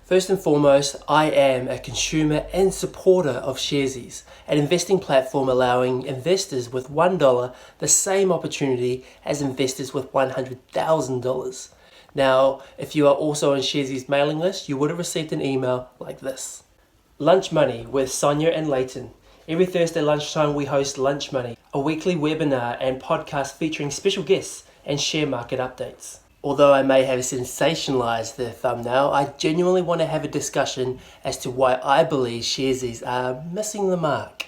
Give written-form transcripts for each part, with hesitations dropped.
First and foremost, I am a consumer and supporter of Sharesies, an investing platform allowing investors with $1 the same opportunity as investors with $100,000. Now, if you are also on Sharesies' mailing list, you would have received an email like this. Lunch Money with Sonia and Leighton. Every Thursday lunchtime we host Lunch Money, a weekly webinar and podcast featuring special guests and share market updates. Although I may have sensationalized the thumbnail, I genuinely want to have a discussion as to why I believe Sharesies are missing the mark.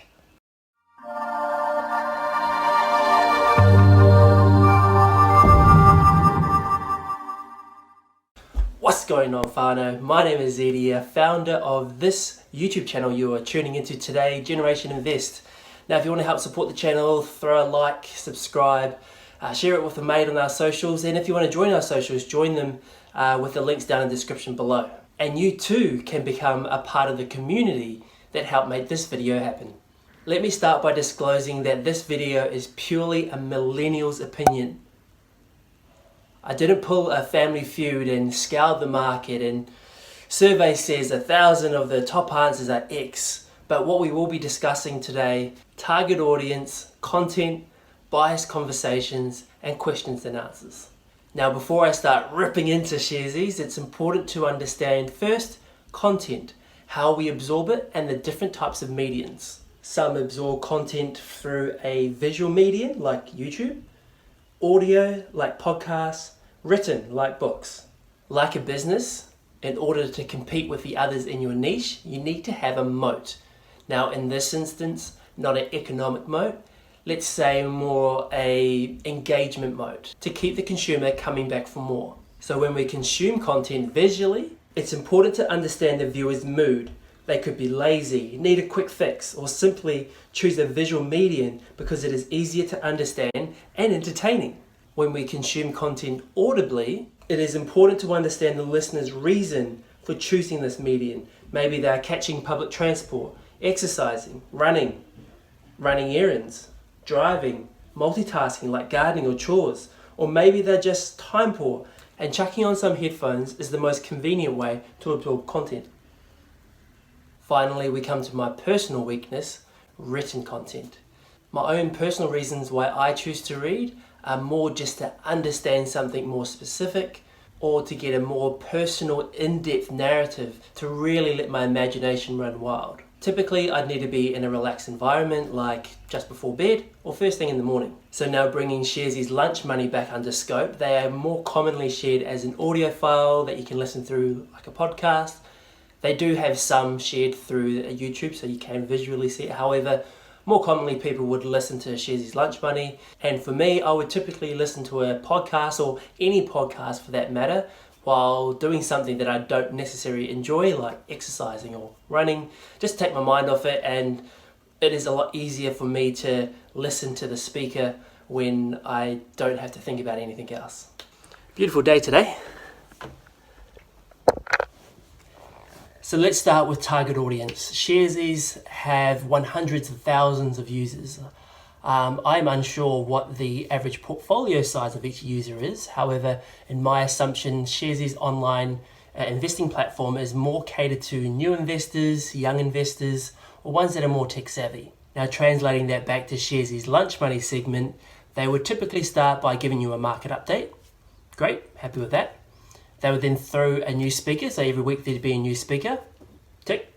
What's going on, whānau? My name is Zedia, founder of this YouTube channel you are tuning into today, Generation Invest. Now, if you want to help support the channel, throw a like, subscribe, share it with a mate on our socials, and if you want to join our socials, join them with the links down in the description below. And you too can become a part of the community that helped make this video happen. Let me start by disclosing that this video is purely a millennials opinion. I didn't pull a Family Feud and scour the market and survey says 1,000 of the top answers are X, but what we will be discussing today, target audience, content, biased conversations, and questions and answers. Now, before I start ripping into Sharesies, it's important to understand first content, how we absorb it, and the different types of mediums. Some absorb content through a visual medium like YouTube, audio like podcasts, written like books. Like a business, in order to compete with the others in your niche, you need to have a moat. Now, in this instance, not an economic moat, let's say more a engagement mode to keep the consumer coming back for more. So when we consume content visually, it's important to understand the viewer's mood. They could be lazy, need a quick fix, or simply choose a visual medium because it is easier to understand and entertaining. When we consume content audibly, it is important to understand the listener's reason for choosing this medium. Maybe they're catching public transport, exercising, running errands, driving, multitasking like gardening or chores, or maybe they're just time poor and chucking on some headphones is the most convenient way to absorb content. Finally, we come to my personal weakness, written content. My own personal reasons why I choose to read are more just to understand something more specific or to get a more personal, in-depth narrative to really let my imagination run wild. Typically, I'd need to be in a relaxed environment like just before bed or first thing in the morning. So now bringing Sharesies Lunch Money back under scope, they are more commonly shared as an audio file that you can listen through like a podcast. They do have some shared through YouTube so you can visually see it. However, more commonly people would listen to Sharesies Lunch Money. And for me, I would typically listen to a podcast or any podcast for that matter while doing something that I don't necessarily enjoy, like exercising or running, just take my mind off it, and it is a lot easier for me to listen to the speaker when I don't have to think about anything else. Beautiful day today. So let's start with target audience. Sharesies have hundreds of thousands of users. I'm unsure what the average portfolio size of each user is. However, in my assumption, Sharesies' online investing platform is more catered to new investors, young investors, or ones that are more tech savvy. Now, translating that back to Sharesies' Lunch Money segment, they would typically start by giving you a market update. Great, happy with that. They would then throw a new speaker, so every week there'd be a new speaker. Tick,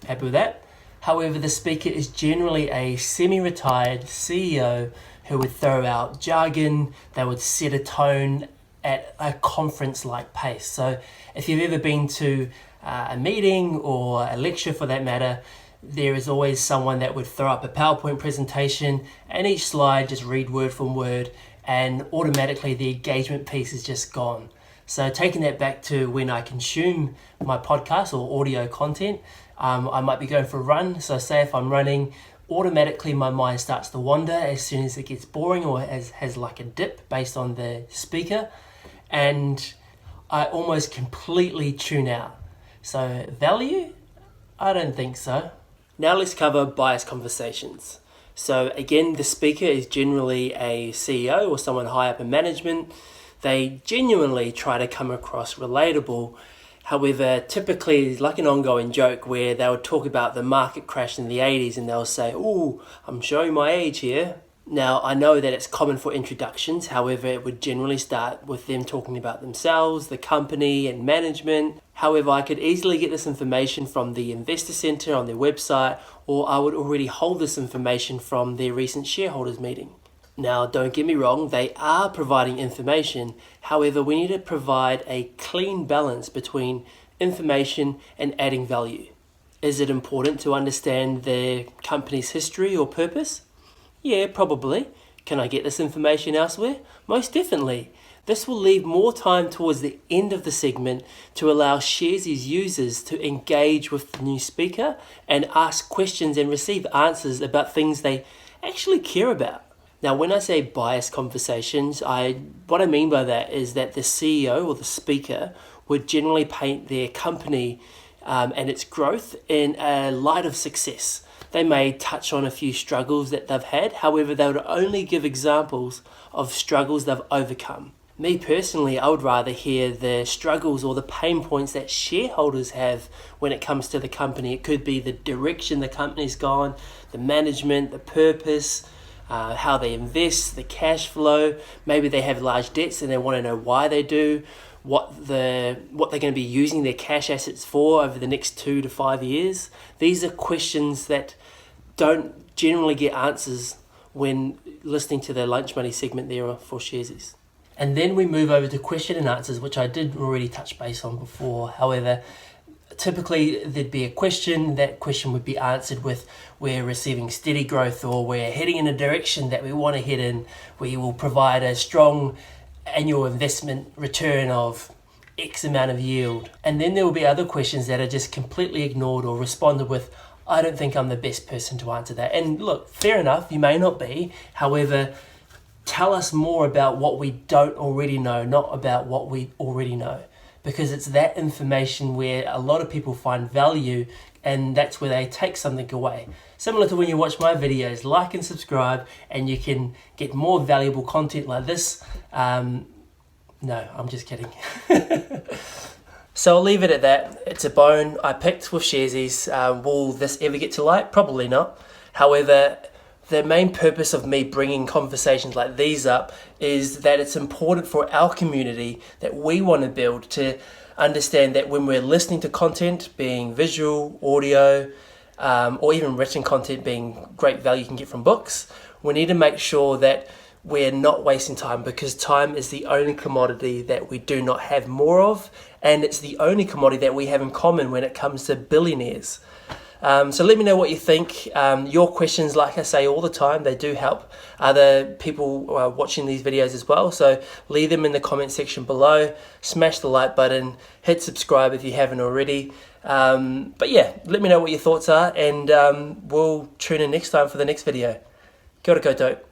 happy with that. However, the speaker is generally a semi-retired CEO who would throw out jargon. They would set a tone at a conference-like pace. So if you've ever been to a meeting or a lecture for that matter, there is always someone that would throw up a PowerPoint presentation and each slide just read word from word and automatically the engagement piece is just gone. So taking that back to when I consume my podcast or audio content, I might be going for a run. So say if I'm running, automatically my mind starts to wander as soon as it gets boring or has like a dip based on the speaker. And I almost completely tune out. So value? I don't think so. Now let's cover bias conversations. So again, the speaker is generally a CEO or someone high up in management. They genuinely try to come across relatable. However, typically like an ongoing joke where they would talk about the market crash in the 80s and they'll say, "Oh, I'm showing my age here." Now, I know that it's common for introductions, however, it would generally start with them talking about themselves, the company and management. However, I could easily get this information from the Investor Center on their website, or I would already hold this information from their recent shareholders meeting. Now, don't get me wrong, they are providing information. However, we need to provide a clean balance between information and adding value. Is it important to understand the company's history or purpose? Yeah, probably. Can I get this information elsewhere? Most definitely. This will leave more time towards the end of the segment to allow Sharesies users to engage with the new speaker and ask questions and receive answers about things they actually care about. Now, when I say biased conversations, what I mean by that is that the CEO or the speaker would generally paint their company and its growth in a light of success. They may touch on a few struggles that they've had, however, they would only give examples of struggles they've overcome. Me personally, I would rather hear the struggles or the pain points that shareholders have when it comes to the company. It could be the direction the company's gone, the management, the purpose, how they invest, the cash flow. Maybe they have large debts and they want to know why they do, what they're going to be using their cash assets for over the next 2 to 5 years. These are questions that don't generally get answers when listening to the Lunch Money segment there for Sharesies. And then we move over to question and answers, which I did already touch base on before. However, typically there'd be a question. That question would be answered with, we're receiving steady growth, or we're heading in a direction that we want to head in. We will provide a strong annual investment return of X amount of yield. And then there will be other questions that are just completely ignored or responded with, "I don't think I'm the best person to answer that." And look, fair enough, you may not be. However, tell us more about what we don't already know, not about what we already know. Because it's that information where a lot of people find value, and that's where they take something away. Similar to when you watch my videos, like and subscribe, and you can get more valuable content like this. No, I'm just kidding. So I'll leave it at that. It's a bone I picked with Sharesies. Will this ever get to light? Probably not. However, the main purpose of me bringing conversations like these up is that it's important for our community that we want to build to understand that when we're listening to content, being visual, audio, or even written content being great value you can get from books, we need to make sure that we're not wasting time, because time is the only commodity that we do not have more of, and it's the only commodity that we have in common when it comes to billionaires. So let me know what you think. Your questions, like I say all the time, they do help other people watching these videos as well. So leave them in the comment section below. Smash the like button. Hit subscribe if you haven't already. But yeah, let me know what your thoughts are, and we'll tune in next time for the next video. Kia ora koutou.